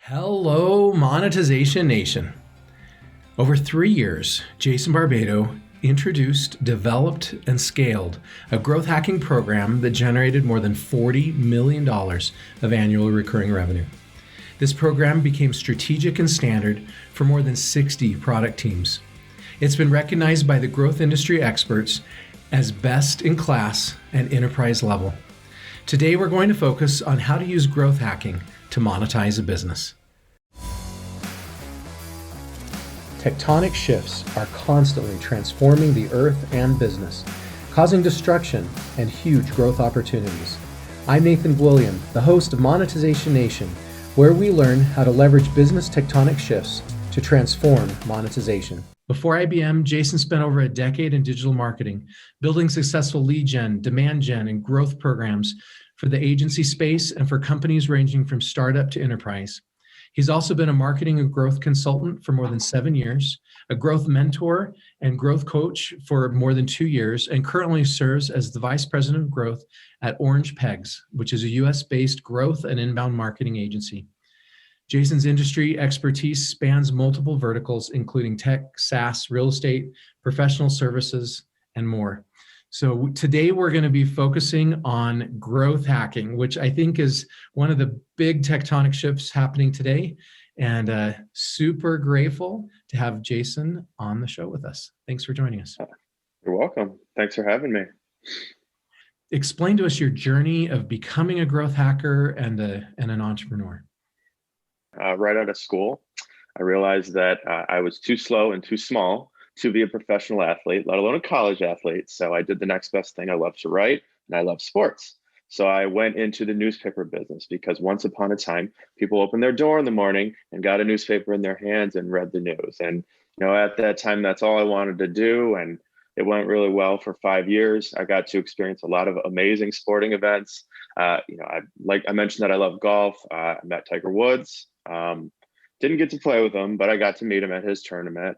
Hello, Monetization Nation. Over 3 years, Jason Barbato introduced, developed, and scaled a growth hacking program that generated more than $40 million of annual recurring revenue. This program became strategic and standard for more than 60 product teams. It's been recognized by the growth industry experts as best in class and enterprise level. Today, we're going to focus on how to use growth hacking to monetize a business. Tectonic shifts are constantly transforming the earth and business, causing destruction and huge growth opportunities. I'm Nathan William, the host of Monetization Nation, where we learn how to leverage business tectonic shifts to transform monetization. Before IBM, Jason spent over a decade in digital marketing, building successful lead gen, demand gen, and growth programs for the agency space and for companies ranging from startup to enterprise. He's also been a marketing and growth consultant for more than 7 years, a growth mentor and growth coach for more than 2 years, and currently serves as the Vice President of Growth at Orange Pegs, which is a US-based growth and inbound marketing agency. Jason's industry expertise spans multiple verticals, including tech, SaaS, real estate, professional services, and more. So today we're going to be focusing on growth hacking, which I think is one of the big tectonic shifts happening today. And super grateful to have Jason on the show with us. Thanks for joining us. You're welcome. Thanks for having me. Explain to us your journey of becoming a growth hacker and an entrepreneur. Right out of school, I realized that I was too slow and too small to be a professional athlete, let alone a college athlete. So I did the next best thing. I love to write and I love sports. So I went into the newspaper business because once upon a time, people opened their door in the morning and got a newspaper in their hands and read the news. And at that time, that's all I wanted to do. And it went really well for 5 years. I got to experience a lot of amazing sporting events. I mentioned that I love golf. I met Tiger Woods. Didn't get to play with him, but I got to meet him at his tournament.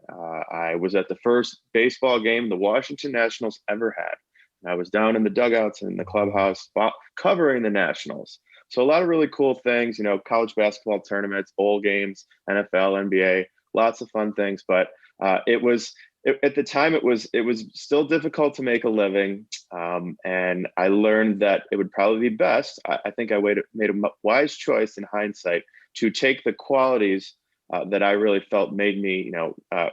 I was at the first baseball game the Washington Nationals ever had. And I was down in the dugouts in the clubhouse covering the Nationals. So a lot of really cool things, college basketball tournaments, bowl games, NFL, NBA, lots of fun things. But at the time, it was still difficult to make a living. And I learned that it would probably be best. I think I made a wise choice in hindsight to take the qualities that I really felt made me,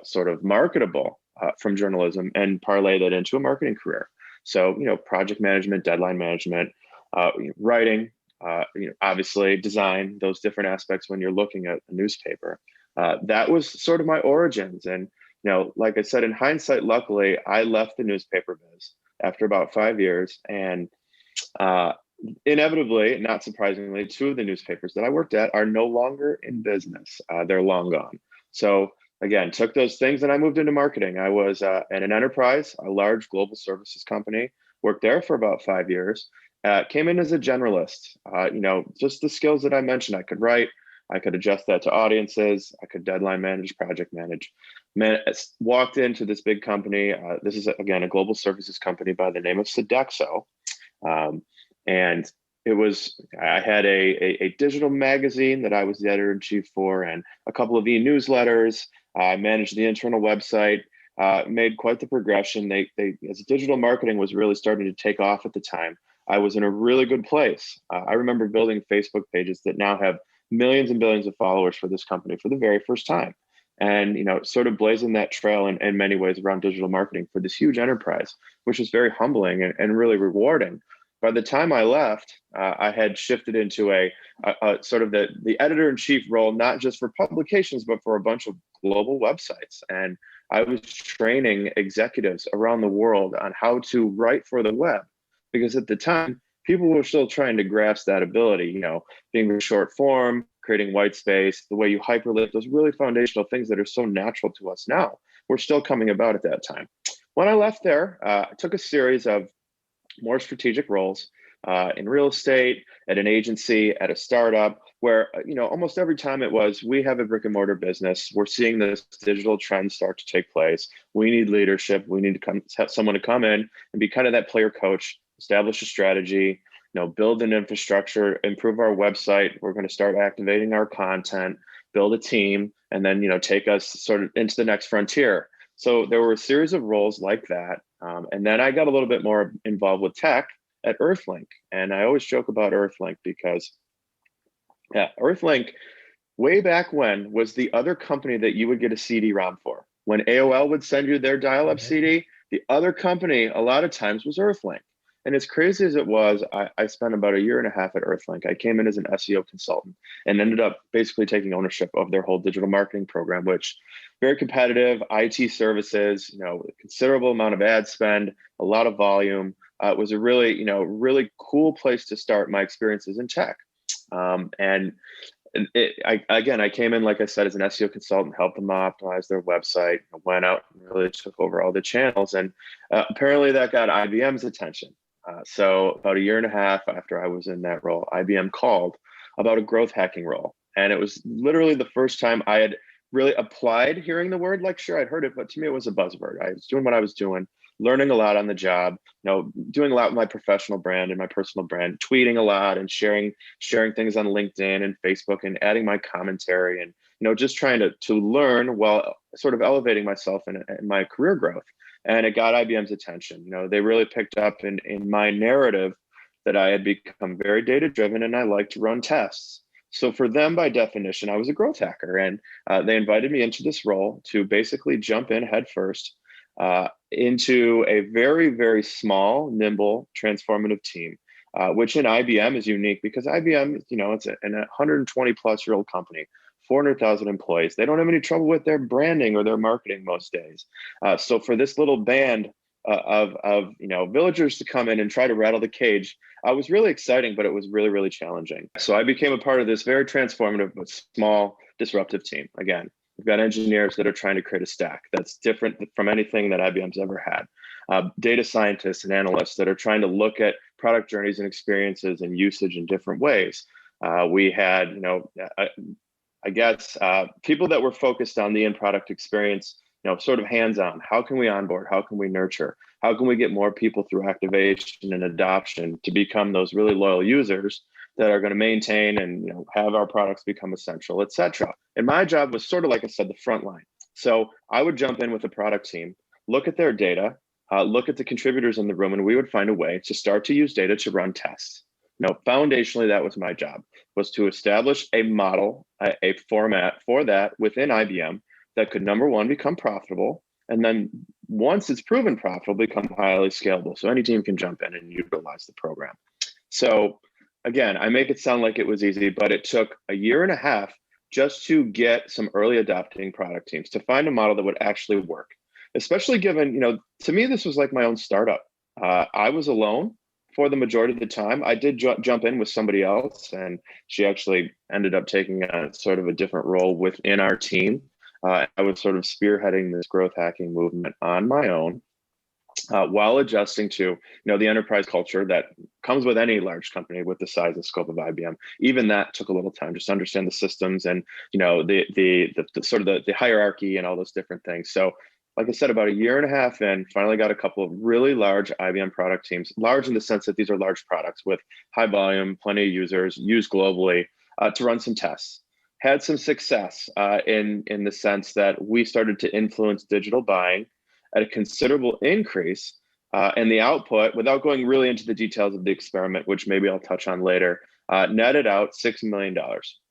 sort of marketable from journalism and parlay that into a marketing career. So, project management, deadline management, writing, obviously design, those different aspects when you're looking at a newspaper. That was sort of my origins. And, like I said, in hindsight, luckily, I left the newspaper biz after about 5 years. And inevitably, not surprisingly, 2 of the newspapers that I worked at are no longer in business. They're long gone. So again, took those things and I moved into marketing. I was at an enterprise, a large global services company, worked there for about 5 years, came in as a generalist. Just the skills that I mentioned. I could write, I could adjust that to audiences, I could deadline manage, project manage. Walked into this big company. This is, again, a global services company by the name of Sodexo. And I had a digital magazine that I was the editor-in-chief for and a couple of e-newsletters. I managed the internal website, made quite the progression. As digital marketing was really starting to take off at the time, I was in a really good place. I remember building Facebook pages that now have millions and billions of followers for this company for the very first time. And, sort of blazing that trail in many ways around digital marketing for this huge enterprise, which was very humbling and really rewarding. By the time I left, I had shifted into a sort of the editor-in-chief role, not just for publications, but for a bunch of global websites. And I was training executives around the world on how to write for the web, because at the time, people were still trying to grasp that ability, being short form, creating white space, the way you hyperlink, those really foundational things that are so natural to us now, were still coming about at that time. When I left there, I took a series of more strategic roles in real estate, at an agency, at a startup, where almost every time it was, we have a brick and mortar business, we're seeing this digital trend start to take place, we need leadership, we need to have someone to come in and be kind of that player coach, establish a strategy, build an infrastructure, improve our website. We're going to start activating our content, build a team, and then, take us sort of into the next frontier. So there were a series of roles like that. And then I got a little bit more involved with tech at EarthLink. And I always joke about EarthLink because EarthLink way back when was the other company that you would get a CD-ROM for. When AOL would send you their dial-up CD, the other company a lot of times was EarthLink. And as crazy as it was, I spent about a year and a half at EarthLink. I came in as an SEO consultant and ended up basically taking ownership of their whole digital marketing program, which very competitive, IT services, a considerable amount of ad spend, a lot of volume. It was a really, really cool place to start my experiences in tech. I came in, like I said, as an SEO consultant, helped them optimize their website, went out and really took over all the channels. And apparently that got IBM's attention. So about a year and a half after I was in that role, IBM called about a growth hacking role. And it was literally the first time I had really applied hearing the word. Like, sure, I'd heard it, but to me, it was a buzzword. I was doing what I was doing, learning a lot on the job, doing a lot with my professional brand and my personal brand, tweeting a lot and sharing things on LinkedIn and Facebook and adding my commentary and, just trying to learn while sort of elevating myself in my career growth. And it got IBM's attention. They really picked up in my narrative that I had become very data-driven and I like to run tests. So for them, by definition, I was a growth hacker. And they invited me into this role to basically jump in headfirst into a very, very small, nimble, transformative team, which in IBM is unique because IBM, it's a 120-plus-year-old company. 400,000 employees. They don't have any trouble with their branding or their marketing most days. So for this little band of villagers to come in and try to rattle the cage, was really exciting, but it was really, really challenging. So I became a part of this very transformative but small disruptive team. Again, we've got engineers that are trying to create a stack that's different from anything that IBM's ever had. Data scientists and analysts that are trying to look at product journeys and experiences and usage in different ways. We had, people that were focused on the end product experience, sort of hands-on. How can we onboard? How can we nurture? How can we get more people through activation and adoption to become those really loyal users that are going to maintain and have our products become essential, et cetera. And my job was sort of, like I said, the front line. So I would jump in with the product team, look at their data, look at the contributors in the room, and we would find a way to start to use data to run tests. Foundationally, that was my job, was to establish a model, a format for that within IBM that could, number one, become profitable. And then once it's proven profitable, become highly scalable. So any team can jump in and utilize the program. So again, I make it sound like it was easy, but it took a year and a half just to get some early adopting product teams to find a model that would actually work, especially given, to me, this was like my own startup. I was alone for the majority of the time. I did jump in with somebody else, and she actually ended up taking a sort of a different role within our team. I was sort of spearheading this growth hacking movement on my own, while adjusting to the enterprise culture that comes with any large company with the size and scope of IBM. Even that took a little time just to understand the systems and the sort of the hierarchy and all those different things. So like I said, about a year and a half in, finally got a couple of really large IBM product teams, large in the sense that these are large products with high volume, plenty of users, used globally, to run some tests. Had some success in the sense that we started to influence digital buying at a considerable increase, and the output, without going really into the details of the experiment, which maybe I'll touch on later, netted out $6 million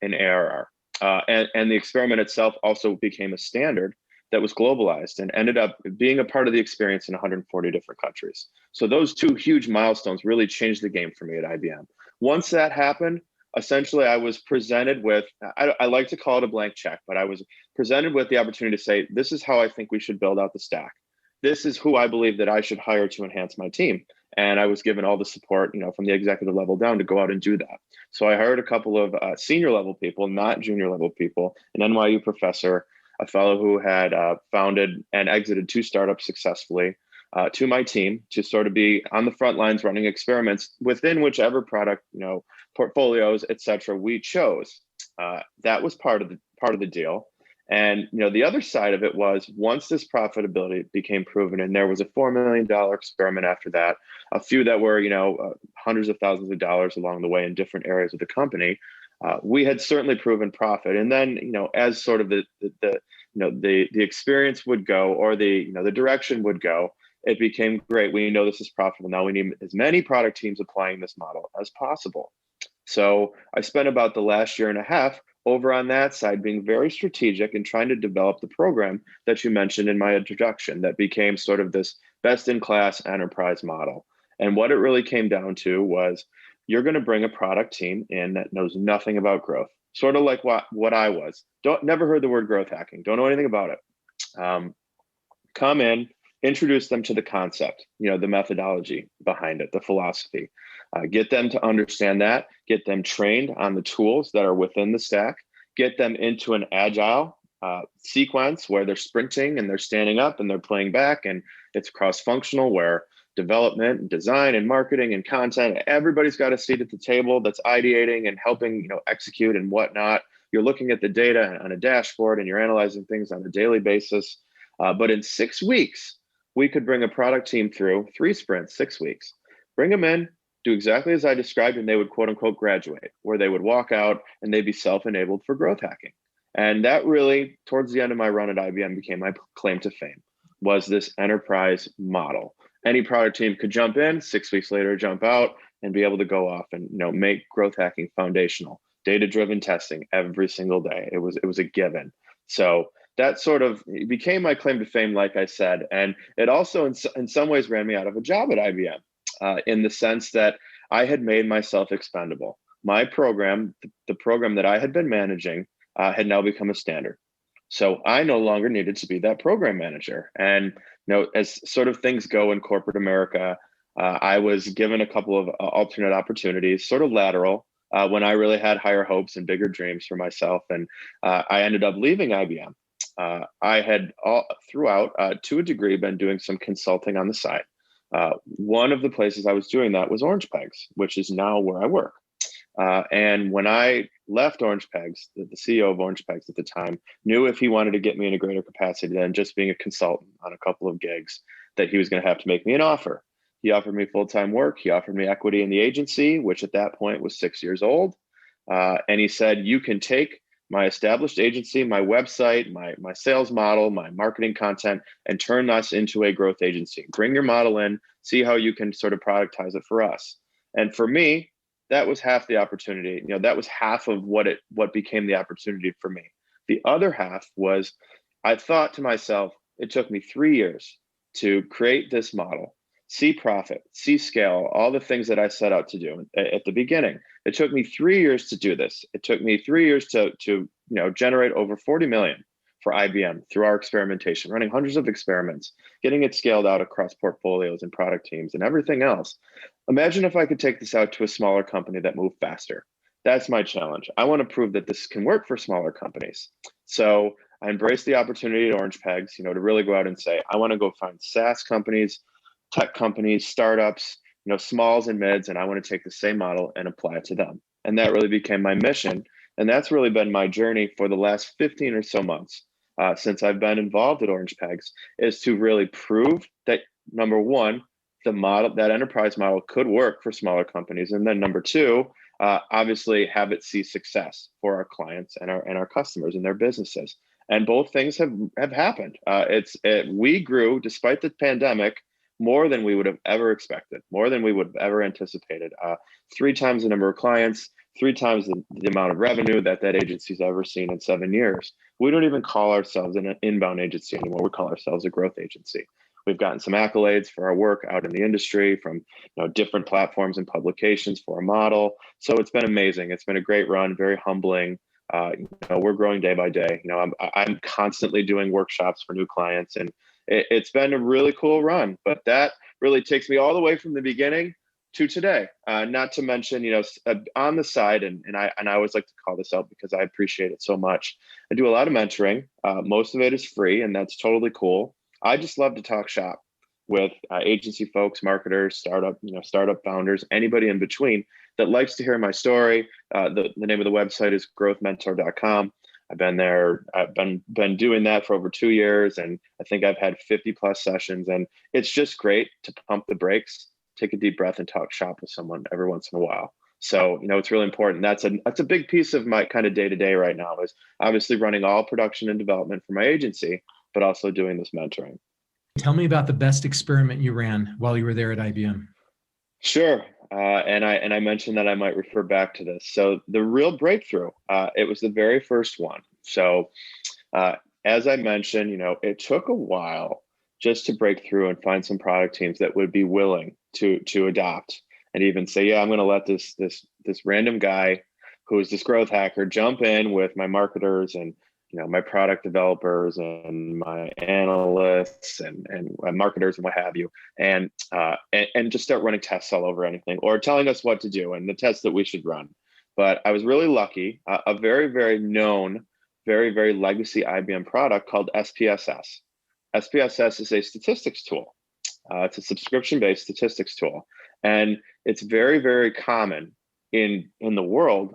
in ARR. And the experiment itself also became a standard that was globalized and ended up being a part of the experience in 140 different countries. So those two huge milestones really changed the game for me at IBM. Once that happened, essentially I was presented with, I like to call it a blank check, but I was presented with the opportunity to say, this is how I think we should build out the stack. This is who I believe that I should hire to enhance my team. And I was given all the support, from the executive level down to go out and do that. So I hired a couple of senior level people, not junior level people, an NYU professor, a fellow who had founded and exited 2 startups successfully, to my team to sort of be on the front lines running experiments within whichever product, portfolios, et cetera, we chose. That was part of the deal. And the other side of it was, once this profitability became proven, and there was a $4 million experiment after that, a few that were hundreds of thousands of dollars along the way in different areas of the company, we had certainly proven profit. And then as sort of the experience would go, or the direction would go, it became great. We know this is profitable. Now we need as many product teams applying this model as possible. So I spent about the last year and a half over on that side, being very strategic and trying to develop the program that you mentioned in my introduction, that became sort of this best-in-class enterprise model. And what it really came down to was, you're going to bring a product team in that knows nothing about growth, sort of like what I was. Never heard the word growth hacking, don't know anything about it. Come in, introduce them to the concept, the methodology behind it, the philosophy. Get them to understand that, get them trained on the tools that are within the stack, get them into an agile sequence where they're sprinting and they're standing up and they're playing back, and it's cross-functional, where development and design and marketing and content, everybody's got a seat at the table that's ideating and helping execute and whatnot. You're looking at the data on a dashboard and you're analyzing things on a daily basis. But in 6 weeks, we could bring a product team through 3 sprints, 6 weeks, bring them in, do exactly as I described, and they would quote unquote graduate, where they would walk out and they'd be self-enabled for growth hacking. And that really, towards the end of my run at IBM, became my claim to fame, was this enterprise model. Any product team could jump in, 6 weeks later, jump out, and be able to go off and make growth hacking foundational, data-driven testing every single day. It was a given. So that sort of became my claim to fame, like I said. And it also, in some ways, ran me out of a job at IBM, in the sense that I had made myself expendable. My program, the program that I had been managing, had now become a standard. So I no longer needed to be that program manager. And as sort of things go in corporate America, I was given a couple of alternate opportunities, sort of lateral, when I really had higher hopes and bigger dreams for myself. And I ended up leaving IBM. I had throughout, to a degree, been doing some consulting on the side. One of the places I was doing that was Orange Pegs, which is now where I work. And when I left Orange Pegs, the CEO of Orange Pegs at the time knew, if he wanted to get me in a greater capacity than just being a consultant on a couple of gigs, that he was going to have to make me an offer. He offered me full-time work. He offered me equity in the agency, which at that point was 6 years old. And he said, you can take my established agency, my website, my sales model, my marketing content, and turn us into a growth agency. Bring your model in, see how you can sort of productize it for us. And for me, that was half the opportunity. That was half of what became the opportunity for me. The other half was, I thought to myself, it took me 3 years to create this model, see profit, see scale, all the things that I set out to do at the beginning. It took me 3 years to do this. It took me 3 years to generate over 40 million for IBM through our experimentation, running hundreds of experiments, getting it scaled out across portfolios and product teams and everything else. Imagine if I could take this out to a smaller company that moved faster. That's my challenge. I want to prove that this can work for smaller companies. So I embraced the opportunity at Orange Pegs, to really go out and say, I want to go find SaaS companies, tech companies, startups, smalls and mids, and I want to take the same model and apply it to them. And that really became my mission. And that's really been my journey for the last 15 or so months, since I've been involved at Orange Pegs, is to really prove that, number one, the model, that enterprise model, could work for smaller companies. And then number two, obviously have it see success for our clients and our customers and their businesses. And both things have happened. We grew, despite the pandemic, more than we would have ever expected, more than we would have ever anticipated. 3 times the number of clients, 3 times the amount of revenue that agency's ever seen in 7 years. We don't even call ourselves an inbound agency anymore. We call ourselves a growth agency. We've gotten some accolades for our work out in the industry from different platforms and publications for our model. So it's been amazing. It's been a great run, very humbling. We're growing day by day. I'm constantly doing workshops for new clients, and it's been a really cool run. But that really takes me all the way from the beginning to today. Not to mention, on the side, and I always like to call this out because I appreciate it so much. I do a lot of mentoring. Most of it is free, and that's totally cool. I just love to talk shop with agency folks, marketers, startup founders, anybody in between that likes to hear my story. The name of the website is growthmentor.com. I've been there. I've been doing that for over 2 years, and I think I've had 50 plus sessions. And it's just great to pump the brakes, take a deep breath, and talk shop with someone every once in a while. So it's really important. That's a big piece of my kind of day to day right now, is obviously running all production and development for my agency, but also doing this mentoring. Tell me about the best experiment you ran while you were there at IBM. Sure. And I mentioned that I might refer back to this. So the real breakthrough, it was the very first one. So as I mentioned, it took a while just to break through and find some product teams that would be willing to adopt and even say, yeah, I'm going to let this random guy who is this growth hacker jump in with my marketers and my product developers and my analysts and marketers and what have you, and just start running tests all over anything or telling us what to do and the tests that we should run. But I was really lucky. A very, very known, very, very legacy IBM product called SPSS. SPSS is a statistics tool. It's a subscription-based statistics tool, and it's very, very common in the world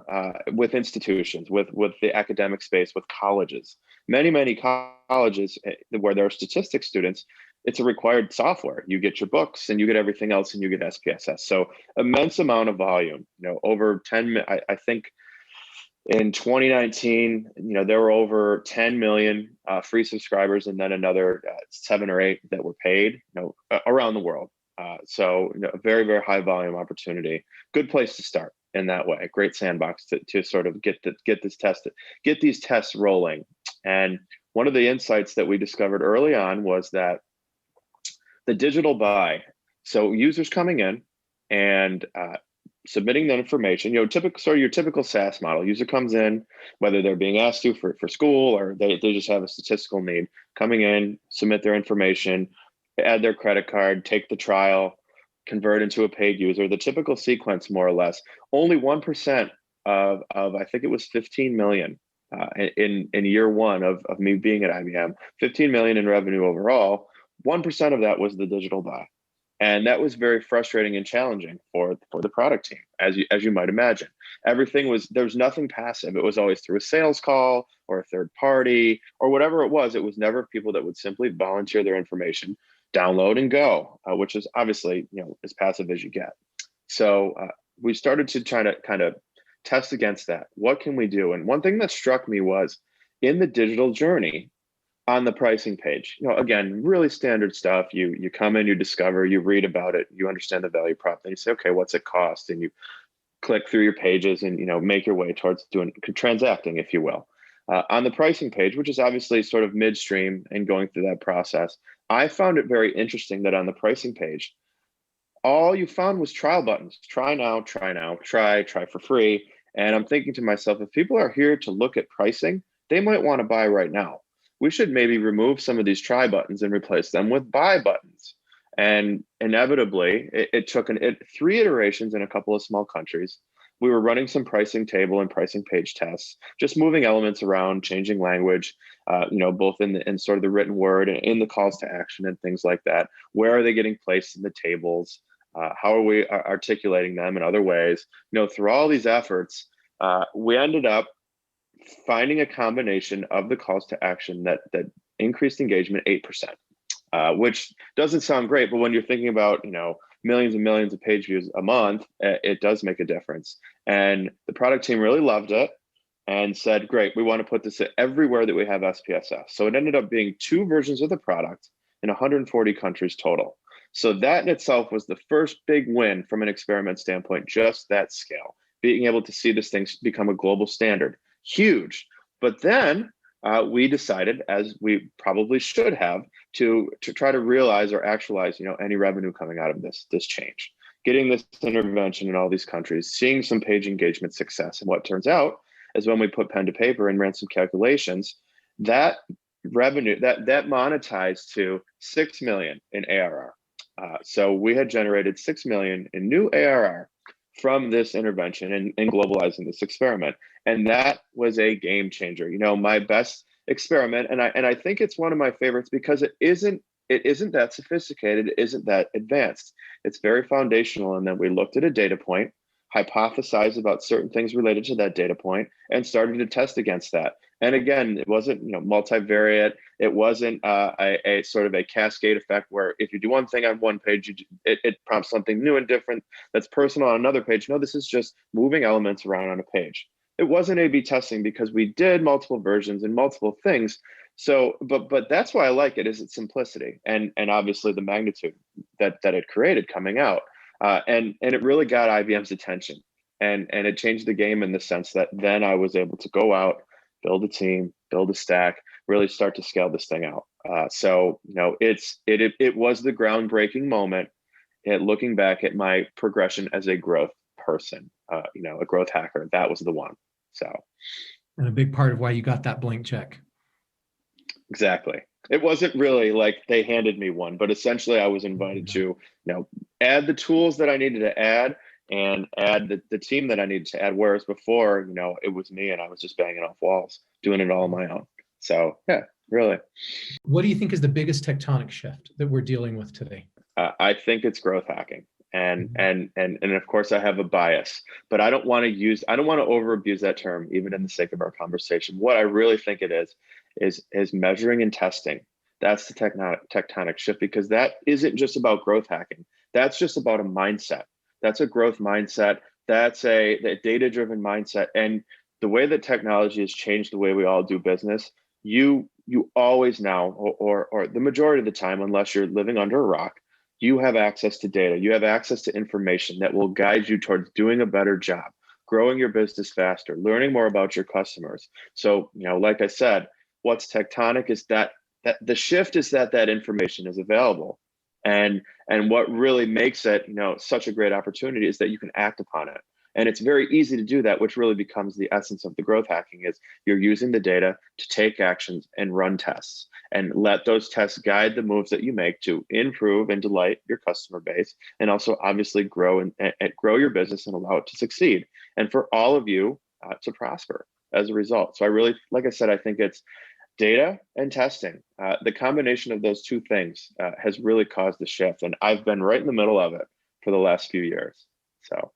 with institutions, with the academic space, with colleges. Many colleges where there are statistics students, it's a required software. You get your books and you get everything else and you get SPSS. So immense amount of volume, over 10, I think in 2019, there were over 10 million free subscribers and then another 7 or 8 that were paid, around the world. So a very, very high volume opportunity. Good place to start in that way. Great sandbox to sort of get these tests rolling. And one of the insights that we discovered early on was that the digital buy, so users coming in and submitting the information, your typical SaaS model. User comes in, whether they're being asked to for school or they just have a statistical need, coming in, submit their information, add their credit card, take the trial, convert into a paid user. The typical sequence, more or less. Only 1% of I think it was 15 million in year one of me being at IBM, 15 million in revenue overall. 1% of that was the digital buy. And that was very frustrating and challenging for the product team, as you might imagine. There was nothing passive. It was always through a sales call or a third party or whatever it was. It was never people that would simply volunteer their information, download and go, which is obviously as passive as you get. So we started to try to kind of test against that. What can we do? And one thing that struck me was in the digital journey, on the pricing page, again, really standard stuff. You come in, you discover, you read about it, you understand the value prop, then you say, okay, what's it cost? And you click through your pages and make your way towards transacting, if you will. On the pricing page, which is obviously sort of midstream and going through that process, I found it very interesting that on the pricing page, all you found was trial buttons. Try now, try for free. And I'm thinking to myself, if people are here to look at pricing, they might want to buy right now. We should maybe remove some of these try buttons and replace them with buy buttons. And inevitably, it took 3 iterations in a couple of small countries. We were running some pricing table and pricing page tests, just moving elements around, changing language, both in sort of the written word and in the calls to action and things like that. Where are they getting placed in the tables? How are we articulating them in other ways? Through all these efforts, we ended up finding a combination of the calls to action that increased engagement 8%, which doesn't sound great, but when you're thinking about millions and millions of page views a month, it does make a difference. And the product team really loved it and said, great, we want to put this everywhere that we have SPSS. So it ended up being 2 versions of the product in 140 countries total. So that in itself was the first big win from an experiment standpoint, just that scale, being able to see this thing become a global standard. Huge. But then we decided, as we probably should have, to try to realize or actualize, any revenue coming out of this change, getting this intervention in all these countries, seeing some page engagement success. And what turns out is when we put pen to paper and ran some calculations, that revenue that monetized to 6 million in ARR. So we had generated 6 million in new ARR from this intervention and globalizing this experiment. And that was a game changer. My best experiment, and I think it's one of my favorites because it isn't that sophisticated, it isn't that advanced. It's very foundational. And then we looked at a data point. hypothesized about certain things related to that data point, and started to test against that. And again, it wasn't multivariate. It wasn't a sort of a cascade effect where if you do one thing on one page, it prompts something new and different that's personal on another page. No, this is just moving elements around on a page. It wasn't A/B testing because we did multiple versions and multiple things. So, but that's why I like it, is its simplicity and obviously the magnitude that it created coming out. And it really got IBM's attention, and it changed the game in the sense that then I was able to go out, build a team, build a stack, really start to scale this thing out. So it was the groundbreaking moment. Looking back at my progression as a growth person, a growth hacker, that was the one. So, and a big part of why you got that blank check. Exactly. It wasn't really like they handed me one, but essentially I was invited to, add the tools that I needed to add and add the team that I needed to add. Whereas before, it was me and I was just banging off walls, doing it all on my own. So yeah, really. What do you think is the biggest tectonic shift that we're dealing with today? I think it's growth hacking. And of course I have a bias, but I don't want to over abuse that term, even in the sake of our conversation. What I really think it is measuring and testing. That's the tectonic shift, because that isn't just about growth hacking. That's just about a mindset. That's a growth mindset. That's a data-driven mindset. And the way that technology has changed the way we all do business, you always now, or the majority of the time, unless you're living under a rock, you have access to data. You have access to information that will guide you towards doing a better job, growing your business faster, learning more about your customers. So, like I said, what's tectonic is that the shift is that information is available. And what really makes it, such a great opportunity is that you can act upon it. And it's very easy to do that, which really becomes the essence of the growth hacking, is you're using the data to take actions and run tests and let those tests guide the moves that you make to improve and delight your customer base, and also obviously grow and grow your business and allow it to succeed. And for all of you to prosper as a result. So I really, like I said, I think it's data and testing. The combination of those two things has really caused the shift. And I've been right in the middle of it for the last few years. So.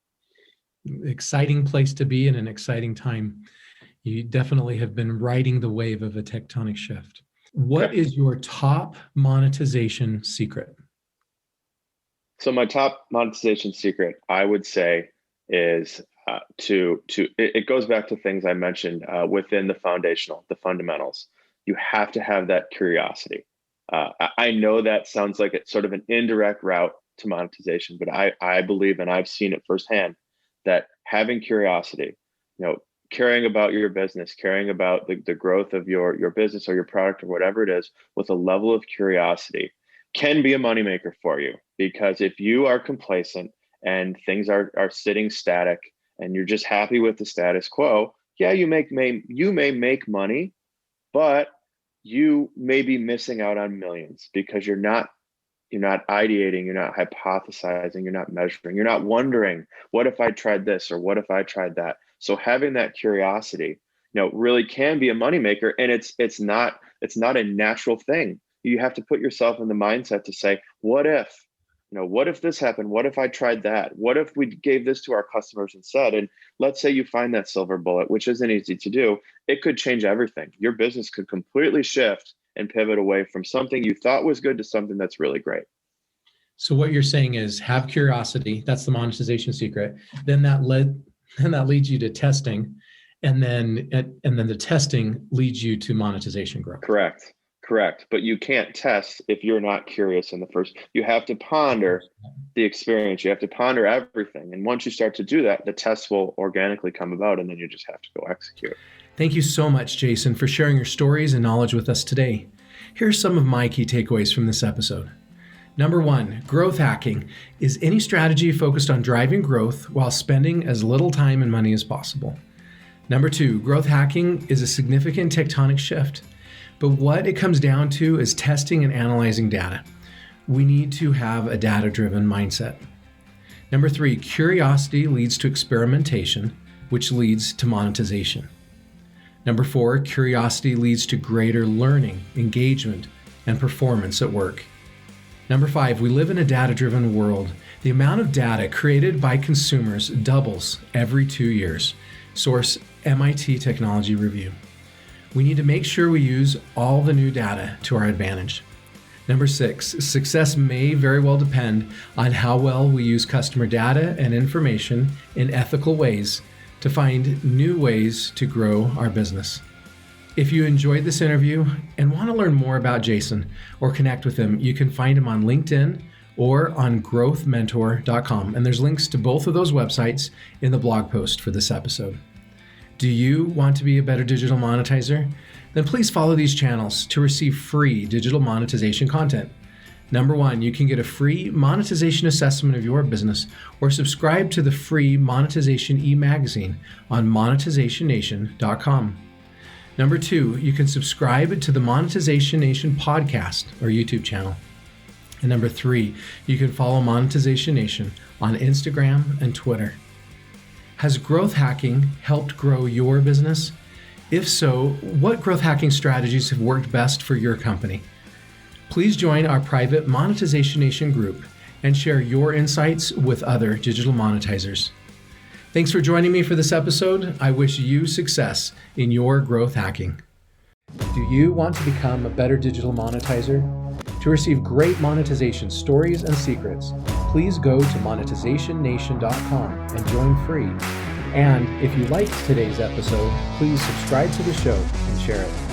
Exciting place to be in an exciting time. You definitely have been riding the wave of a tectonic shift. What is your top monetization secret? So my top monetization secret, I would say, is it goes back to things I mentioned within the fundamentals. You have to have that curiosity. I know that sounds like it's sort of an indirect route to monetization, but I believe, and I've seen it firsthand, that having curiosity, caring about your business, caring about the growth of your business or your product or whatever it is, with a level of curiosity, can be a moneymaker for you. Because if you are complacent and things are sitting static and you're just happy with the status quo, yeah, you may make money, but you may be missing out on millions because you're not ideating, you're not hypothesizing, you're not measuring, you're not wondering, what if I tried this or what if I tried that? So having that curiosity, really can be a moneymaker, and it's not a natural thing. You have to put yourself in the mindset to say, what if this happened? What if I tried that? What if we gave this to our customers instead? And let's say you find that silver bullet, which isn't easy to do. It could change everything. Your business could completely shift and pivot away from something you thought was good to something that's really great. So what you're saying is have curiosity. That's the monetization secret. Then that leads you to testing, and then the testing leads you to monetization growth. Correct. But you can't test if you're not curious in the first. You have to ponder the experience. You have to ponder everything. And once you start to do that, the tests will organically come about, and then you just have to go execute. Thank you so much, Jason, for sharing your stories and knowledge with us today. Here are some of my key takeaways from this episode. Number 1, growth hacking is any strategy focused on driving growth while spending as little time and money as possible. Number 2, growth hacking is a significant tectonic shift, but what it comes down to is testing and analyzing data. We need to have a data-driven mindset. Number 3, curiosity leads to experimentation, which leads to monetization. Number 4, curiosity leads to greater learning, engagement, and performance at work. Number 5, we live in a data-driven world. The amount of data created by consumers doubles every 2 years. Source MIT Technology Review. We need to make sure we use all the new data to our advantage. Number 6, success may very well depend on how well we use customer data and information in ethical ways to find new ways to grow our business. If you enjoyed this interview and want to learn more about Jason or connect with him, you can find him on LinkedIn or on growthmentor.com. And there's links to both of those websites in the blog post for this episode. Do you want to be a better digital monetizer? Then please follow these channels to receive free digital monetization content. Number 1, you can get a free monetization assessment of your business or subscribe to the free monetization e-magazine on monetizationnation.com. Number 2, you can subscribe to the Monetization Nation podcast or YouTube channel. And number 3, you can follow Monetization Nation on Instagram and Twitter. Has growth hacking helped grow your business? If so, what growth hacking strategies have worked best for your company? Please join our private Monetization Nation group and share your insights with other digital monetizers. Thanks for joining me for this episode. I wish you success in your growth hacking. Do you want to become a better digital monetizer? To receive great monetization stories and secrets, please go to monetizationnation.com and join free. And if you liked today's episode, please subscribe to the show and share it.